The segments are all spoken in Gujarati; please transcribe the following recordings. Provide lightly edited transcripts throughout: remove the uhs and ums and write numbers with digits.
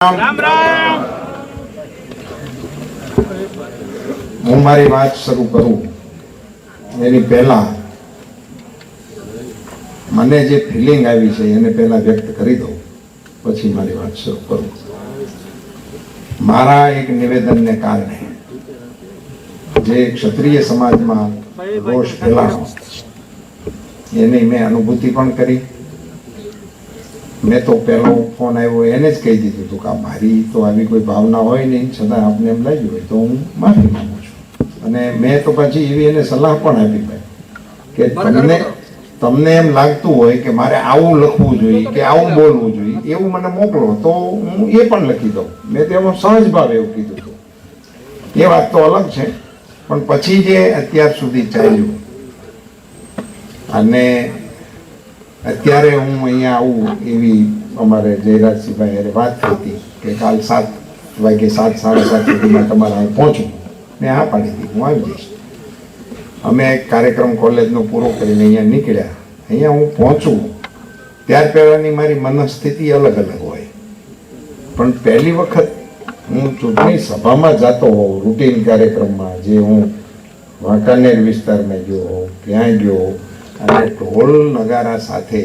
રામ રામ. હું મારી વાત શરૂ કરું એની પહેલા મને જે ફિલિંગ આવી છે એને પહેલા વ્યક્ત કરી દઉં, પછી મારી વાત શરૂ કરું. મારા એક નિવેદનને કારણે જે ક્ષત્રિય સમાજમાં રોષ ફેલાયો એની મેં અનુભૂતિ પણ કરી. મેં તો પહેલો ફોન આવ્યો એને જ કહી દીધું હતું કે મારી તો આવી કોઈ ભાવના હોય નહીં, છતાં આપને એમ લાગ્યું હોય તો હું માફી માંગુ છું. અને મેં તો પછી એવી એને સલાહ પણ આપી ભાઈ કે તમને એમ લાગતું હોય કે મારે આવું લખવું જોઈએ કે આવું બોલવું જોઈએ, એવું મને મોકલો તો હું એ પણ લખી દઉં. મેં તેમાં સહજ ભાવે એવું કીધું હતું. એ વાત તો અલગ છે, પણ પછી જે અત્યાર સુધી ચાલ્યું અને અત્યારે હું અહીંયા આવું એવી અમારે જયરાજસિંહભાઈ અરે વાત થઈ હતી કે કાલ 7 વાગે 7, 7:30 સુધીમાં તમારે અહીં પહોંચું. મેં હા પાડી હતી, હું આવી જઈશ. અમે કાર્યક્રમ કોલેજનો પૂરો કરીને અહીંયા નીકળ્યા. અહીંયા હું પહોંચું ત્યાર પહેલાંની મારી મનસ્થિતિ અલગ અલગ હોય, પણ પહેલી વખત હું ચૂંટણી સભામાં જતો હોઉં રૂટીન કાર્યક્રમમાં, જે હું વાંકાનેર વિસ્તારમાં ગયો હોઉં, ત્યાં ગયો અને ઢોલ નગારા સાથે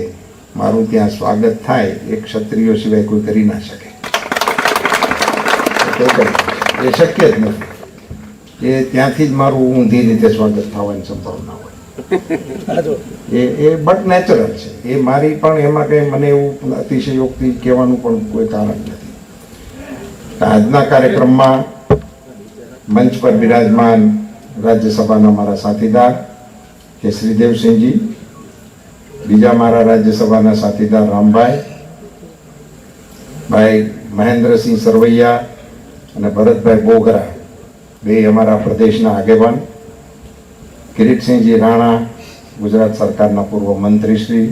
મારું ત્યાં સ્વાગત થાય એ ક્ષત્રિયો સિવાય કોઈ કરી ના શકે. એ શક્ય જ નથી. એ ત્યાંથી જ મારું ઊંધી રીતે સ્વાગત થવાની સંભાવના હોય. એ બટ નેચરલ છે. એ મારી પણ એમાં કંઈ મને એવું અતિશયોક્તિ કહેવાનું પણ કોઈ કારણ નથી. આજના કાર્યક્રમમાં મંચ પર બિરાજમાન રાજ્યસભાના મારા સાથીદાર કેસરી દેવસિંહજી, બીજા મારા રાજ્યસભાના સાથીદાર રામભાઈ, ભાઈ મહેન્દ્રસિંહ સરવૈયા અને ભરતભાઈ બોગરા, બે અમારા પ્રદેશના આગેવાન, કિરીટસિંહજી રાણા, ગુજરાત સરકારના પૂર્વ મંત્રીશ્રી,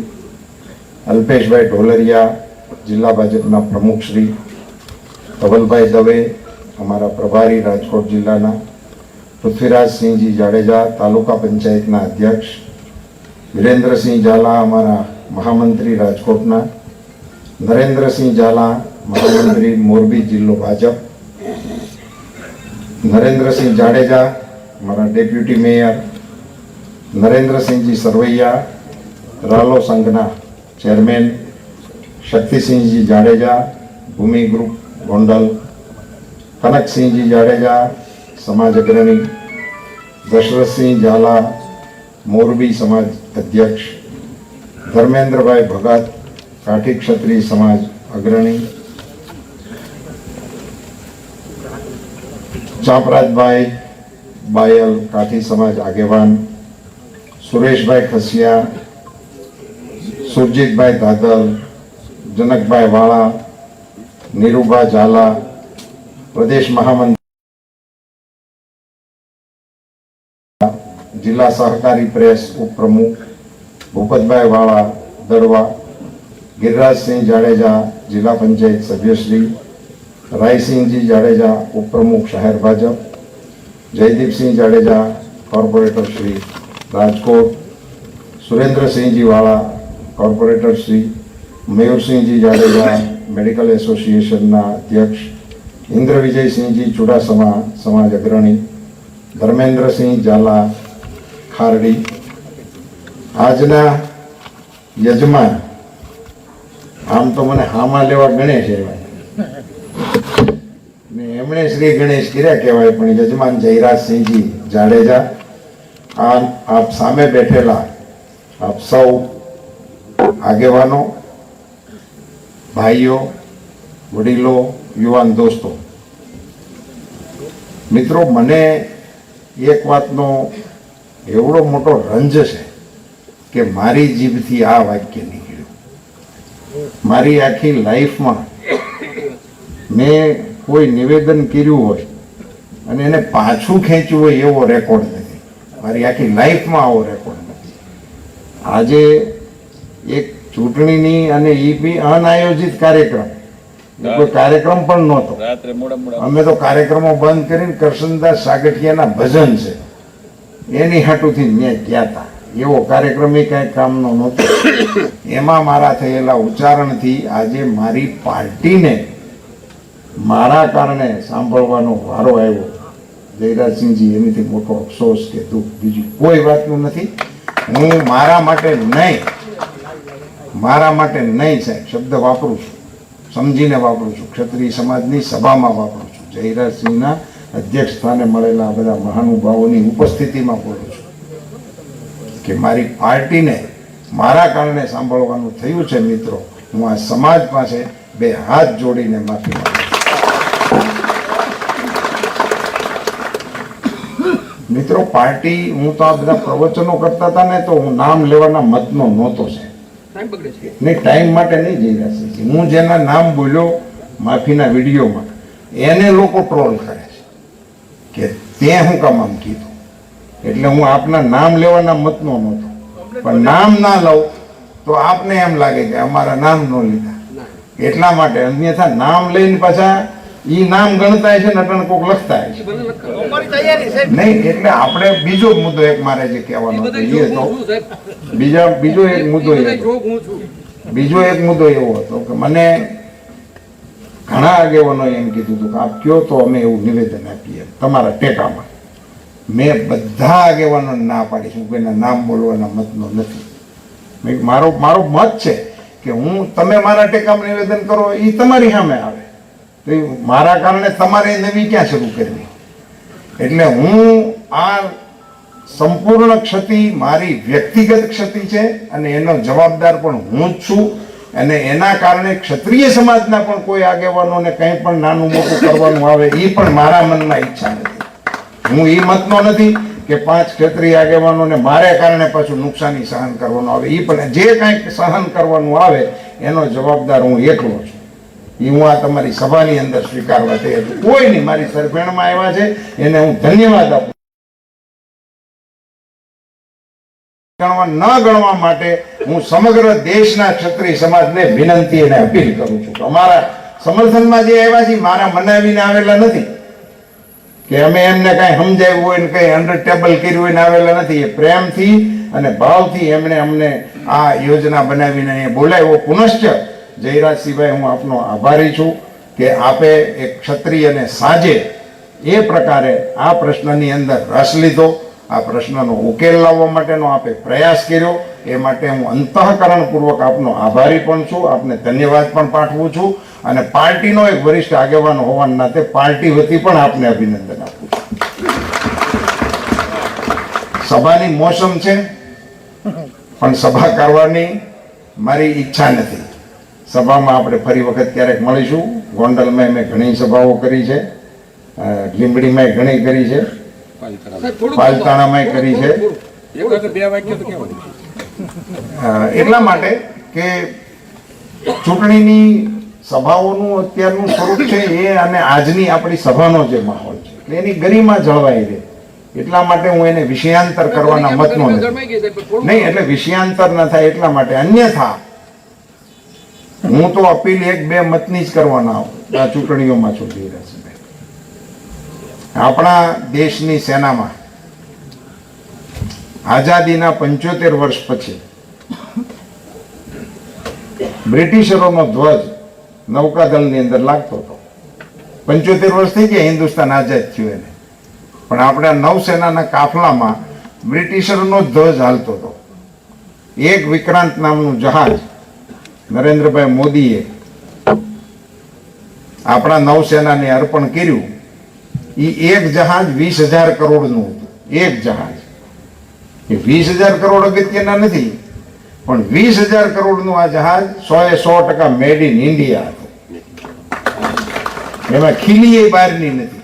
અલ્પેશભાઈ ઢોલરિયા, જિલ્લા ભાજપના પ્રમુખશ્રી, ધવલભાઈ દવે, અમારા પ્રભારી રાજકોટ જિલ્લાના, પૃથ્વીરાજસિંહજી જાડેજા, તાલુકા પંચાયતના અધ્યક્ષ, વિરેન્દ્રસિંહ ઝાલા, અમારા મહામંત્રી રાજકોટના, નરેન્દ્રસિંહ ઝાલા, મહામંત્રી મોરબી જિલ્લો ભાજપ, નરેન્દ્રસિંહ જાડેજા, અમારા ડેપ્યુટી મેયર, નરેન્દ્રસિંહજી સરવૈયા, રાલો સંઘના ચેરમેન, શક્તિસિંહજી જાડેજા, ભૂમિ ગ્રુપ ગોંડલ, કનકસિંહજી જાડેજા, સમાજ અગ્રણી, દશરથસિંહ ઝાલા, મોરબી સમાજ અધ્યક્ષ, ધર્મેન્દ્રભાઈ ભગત, કાઠી ક્ષત્રિય સમાજ અગ્રણી, ચાપરાજભાઈ બાયલ, કાઠી સમાજ આગેવાન, સુરેશભાઈ ખસિયા, સુરજીતભાઈ ધાધલ, જનકભાઈ વાળા, નીરુભા ઝાલા, પ્રદેશ મહામંત્રી, જિલ્લા સહકારી પ્રેસ ઉપપ્રમુખ ભૂપતભાઈ વાળા દડવા, ગિરિરાજસિંહ જાડેજા, જિલ્લા પંચાયત સભ્યશ્રી, રાયસિંહજી જાડેજા, ઉપપ્રમુખ શહેર ભાજપ, જયદીપસિંહ જાડેજા, કોર્પોરેટર શ્રી રાજકોટ, સુરેન્દ્રસિંહજી વાળા, કોર્પોરેટર શ્રી, મયુરસિંહજી જાડેજા, મેડિકલ એસોસિએશનના અધ્યક્ષ, ઇન્દ્રવિજયસિંહજી ચુડાસમા, સમાજ અગ્રણી, ધર્મેન્દ્રસિંહ ઝાલા, ખારડી. આજના યજમાન આમ તો મને હામાં લેવા ગણેશ કહેવાય ને એમણે શ્રી ગણેશ કર્યા કહેવાય, પણ યજમાન જયરાજસિંહજી જાડેજા, આપ સામે બેઠેલા આપ સૌ આગેવાનો, ભાઈઓ, વડીલો, યુવાન દોસ્તો, મિત્રો, મને એક વાતનો એવડો મોટો રંજ છે કે મારી જીભથી આ વાક્ય નીકળ્યું. મારી આખી લાઈફમાં મેં કોઈ નિવેદન કર્યું હોય અને એને પાછું ખેંચ્યું હોય એવો રેકોર્ડ નથી. મારી આખી લાઈફમાં આવો રેકોર્ડ નથી. આજે એક ચૂંટણીની અને એ બી અનાયોજિત કાર્યક્રમ, કોઈ કાર્યક્રમ પણ નહોતો. અમે તો કાર્યક્રમો બંધ કરીને કરશનદાસ સાગઠિયાના ભજન છે એની હાટુથી મેં ગયા હતા. એવો કાર્યક્રમ એ કાંઈ કામનો નહોતો. એમાં મારા થયેલા ઉચ્ચારણથી આજે મારી પાર્ટીને મારા કારણે સાંભળવાનો વારો આવ્યો, જયરાજસિંહજી, એનાથી મોટો અફસોસ કે દુઃખ બીજું કોઈ વાતનું નથી. હું મારા માટે નહીં સાહેબ શબ્દ વાપરું છું, સમજીને વાપરું છું, ક્ષત્રિય સમાજની સભામાં વાપરું છું, જયરાજસિંહના અધ્યક્ષ સ્થાને મળેલા આ બધા મહાનુભાવોની ઉપસ્થિતિમાં બોલું છું કે મારી પાર્ટીને મારા કારણે સાંભળવાનું થયું છે. મિત્રો, હું આ સમાજ પાસે બે હાથ જોડીને માફી માંગુ છું. મિત્રો, પાર્ટી, હું તો આ બધા પ્રવચનો કરતા હતા ને તો હું નામ લેવાના મતનો નહોતો છે, નહીં ટાઈમ માટે નહીં જઈ રહ્યા છે. હું જેના નામ બોલ્યો માફીના વિડીયોમાં એને લોકો ટ્રોલ કરે છે કે તે હું કામ આમ કીધું. એટલે હું આપના નામ લેવાના મતનો નહોતો, પણ નામ ના લઉં તો આપને એમ લાગે કે અમારા નામ ન લીધા એટલા માટે. અન્યથા નામ લઈને પાછા ઈ નામ ગણતા છે ને અટણ કોક લખતા છે નહીં. એટલે આપણે બીજો મુદ્દો એક મારે જે કહેવાનો હતો એ તો બીજો એક મુદ્દો એવો હતો કે મને ઘણા આગેવાનો એમ કીધું હતું કે આપ કયો તો અમે એવું નિવેદન આપીએ તમારા ટેકામાં. મેં બધા આગેવાનોને ના પાડીશું, કોઈના નામ બોલવાના મતનો નથી. મારો મત છે કે તમે મારા ટેકામાં નિવેદન કરો એ તમારી સામે આવે, તો મારા કારણે તમારે નવી ક્યાં શરૂ કરવી. એટલે હું આ સંપૂર્ણ ક્ષતિ મારી વ્યક્તિગત ક્ષતિ છે અને એનો જવાબદાર પણ હું જ છું. અને એના કારણે ક્ષત્રિય સમાજના પણ કોઈ આગેવાનોને કંઈ પણ નાનું મોટું કરવાનું આવે એ પણ મારા મનમાં ઈચ્છા નથી. હું એ મતનો નથી કે 5 ક્ષત્રિય આગેવાનોને મારે કારણે પાછું નુકસાની સહન કરવાનું આવે. એ પણ જે કંઈક સહન કરવાનું આવે એનો જવાબદાર હું એકલો છું. એ હું આ તમારી સભાની અંદર સ્વીકારવા તૈયાર છું. કોઈ નહીં, મારી સરભેણમાં આવ્યા છે એને હું ધન્યવાદ આપું. ન ગણવા માટે હું સમગ્ર દેશના ક્ષત્રિય સમાજને વિનંતી અને અપીલ કરું છું. અમારા સમર્થનમાં જે આવ્યા છે મારા મનાવીને આવેલા નથી કે અમે એમને કઈ સમજાવ્યું હોય ને કઈ અંડર ટેબલ કર્યું હોય ને આવેલા નથી. એ પ્રેમથી અને ભાવથી એમણે અમને આ યોજના બનાવીને અહીંયા બોલાવ્યો. પુનશ્ચ જયરાજસિંહભાઈ, હું આપનો આભારી છું કે આપે એક ક્ષત્રિયને સાજે એ પ્રકારે આ પ્રશ્નની અંદર રસ લીધો, આ પ્રશ્નનો ઉકેલ લાવવા માટેનો આપે પ્રયાસ કર્યો. એ માટે હું અંતઃકરણપૂર્વક આપનો આભારી પણ છું, આપને ધન્યવાદ પણ પાઠવું છું. અને પાર્ટીનો એક વરિષ્ઠ આગેવાન હોવાના નાતે પાર્ટી વતી પણ આપને અભિનંદન આપું છું. સભાની મોસમ છે પણ સભા કરવાની મારી ઈચ્છા નથી. સભામાં આપણે ફરી વખત ક્યારેક મળીશું. ગોંડલમાં મેં ઘણી સભાઓ કરી છે, લીંબડીમાં ઘણી કરી છે, પાલતાણામાં કરી છે. એટલા માટે કે ચૂંટણીની સભાઓનું અત્યારનું સ્વરૂપ છે એ અને આજની આપણી સભાનો જે માહોલ છે એટલે એની ગરિમા જળવાઈ રહે એટલા માટે હું એને વિષયાંતર કરવાના મતનો નહીં. એટલે વિષયાંતર ન થાય એટલા માટે. અન્યથા હું તો અપીલ 1-2 મતની જ કરવાના આ ચૂંટણીઓમાં છું. આપણા દેશની સેનામાં આઝાદીના 75 વર્ષ પછી બ્રિટિશરોનો ધ્વજ નૌકાદળની અંદર લાગતો હતો. 75 વર્ષ થઈ ગયા હિન્દુસ્તાન આઝાદ થયું એને, પણ આપણા નૌસેનાના કાફલામાં બ્રિટિશરોનો ધ્વજ હાલતો હતો. એક વિક્રાંત નામનું જહાજ નરેન્દ્રભાઈ મોદીએ આપણા નૌસેનાને અર્પણ કર્યું. એ એક જહાજ 20,000 કરોડનું હતું. એક જહાજ એ 20,000 કરોડ અગત્યના નથી, પણ 20,000 કરોડનું આ જહાજ 100% મેડ ઇન ઇન્ડિયા હતું. એમાં ખીલી બહારની નથી.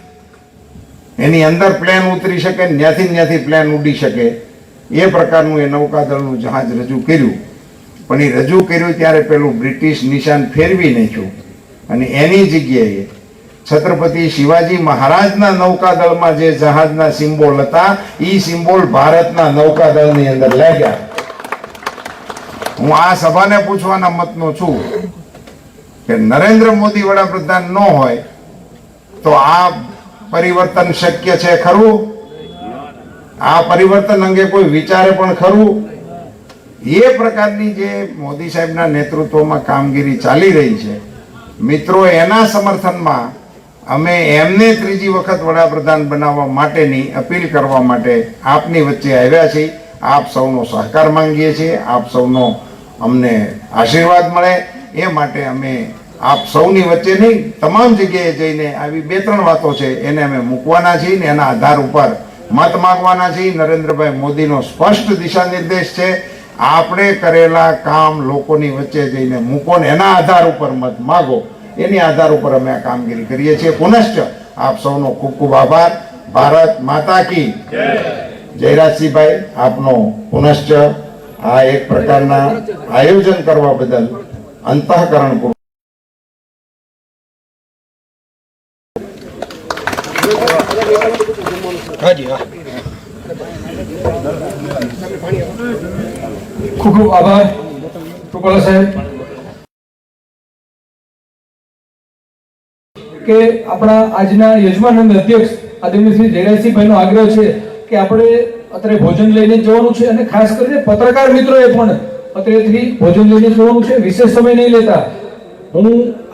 એની અંદર પ્લેન ઉતરી શકે, ત્યાંથી પ્લેન ઉડી શકે એ પ્રકારનું એ નૌકાદળનું જહાજ રજૂ કર્યું. પણ એ રજૂ કર્યું ત્યારે પેલું બ્રિટિશ નિશાન ફેરવી નાખ્યું અને એની જગ્યાએ છત્રપતિ શિવાજી મહારાજના નૌકાદળમાં જે જહાજના સિમ્બોલ હતા એ સિમ્બોલ ભારતના નૌકાદળની અંદર લાગ્યા. હું આ સભાને પૂછવાના મતનો છું કે નરેન્દ્ર મોદી વડાપ્રધાન ન હોય તો આ પરિવર્તન શક્ય છે ખરું? આ પરિવર્તન અંગે કોઈ વિચારે પણ ખરું? એ પ્રકારની જે મોદી સાહેબના નેતૃત્વમાં કામગીરી ચાલી રહી છે મિત્રો, એના સમર્થનમાં અમે એમને ત્રીજી વખત વડાપ્રધાન બનાવવા માટેની અપીલ કરવા માટે આપની વચ્ચે આવ્યા છીએ. આપ સૌનો સહકાર માંગીએ છીએ. આપ સૌનો અમને આશીર્વાદ મળે એ માટે અમે આપ સૌની વચ્ચે નહીં, તમામ જગ્યાએ જઈને આવી 2-3 વાતો છે એને અમે મૂકવાના છીએ ને એના આધાર ઉપર મત માંગવાના છીએ. નરેન્દ્રભાઈ મોદીનો સ્પષ્ટ દિશા નિર્દેશ છે, આપણે કરેલા કામ લોકોની વચ્ચે જઈને મૂકો ને એના આધાર ઉપર મત માગો. એની આધાર ઉપર અમે આ કામગીરી કરીએ છીએ. પુનશ્ચ આપ સૌનો ખૂબ ખૂબ આભાર. ભારત માતા કી જય. જયરાજસિંહભાઈ, આપનો પુનશ્ચ આ એક પ્રકારના આયોજન કરવા બદલ અંતઃકરણપૂર્વક ખૂબ ખૂબ આભાર રૂપાલા સાહેબ કે આપણા આજના યજમાન અને અધ્યક્ષ આદરણીય શ્રી જયરાજસિંહભાઈનો આગ્રહ છે કે આપણે અત્યારે ભોજન લઈને જવાનું છે અને ખાસ કરીને પત્રકાર મિત્રોએ પણ અત્રેથી ભોજન લઈને જવાનું છે. વિશેષ સમય નહીં લેતા હું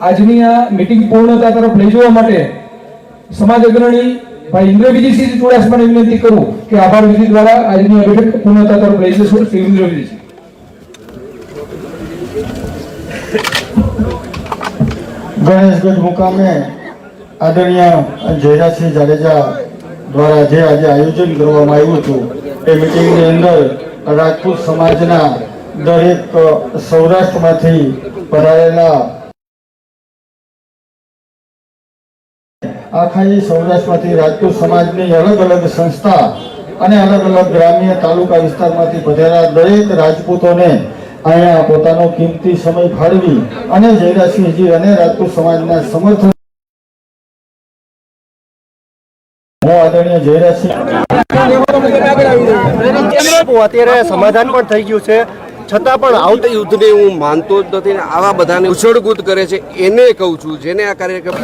આજની આ મીટિંગ પૂર્ણતા તરફ લઈ જવા માટે સમાજ અગ્રણી ભાઈ ઇન્દ્રવિજયસિંહ ચુડાસમાને વિનંતી કરું કે આભાર વિધિ દ્વારા આજની આ બેઠક પૂર્ણતા તરફ લઈ જશું. શ્રી ઇન્દ્રવિજયસિંહ. ગણેશગઢ મુકામે આદરણીય જયરાજસિંહ જાડેજા દ્વારા જે આજે આયોજન કરવામાં આવ્યું હતું એ મિટિંગની અંદર રાજપૂત સમાજના દરેક સૌરાષ્ટ્રમાંથી પધારેલા આખા સૌરાષ્ટ્રમાંથી રાજપૂત સમાજની અલગ અલગ સંસ્થા અને અલગ અલગ ગ્રામ્ય તાલુકા વિસ્તારમાંથી પધારેલા દરેક રાજપૂતોને અહીંયા પોતાનો કિંમતી સમય ફાળવી અને જયરાજસિંહજી અને રાજપૂત સમાજના સમર્થન હું આદરણીય જયરાજસિંહ અત્યારે સમાધાન પણ થઈ ગયું છે, છતાં પણ આવતા યુદ્ધને હું માનતો જ નથી. આવા બધાને ઉછળકૂદ કરે છે એને કહું છું, જેને આ કાર્યક્રમ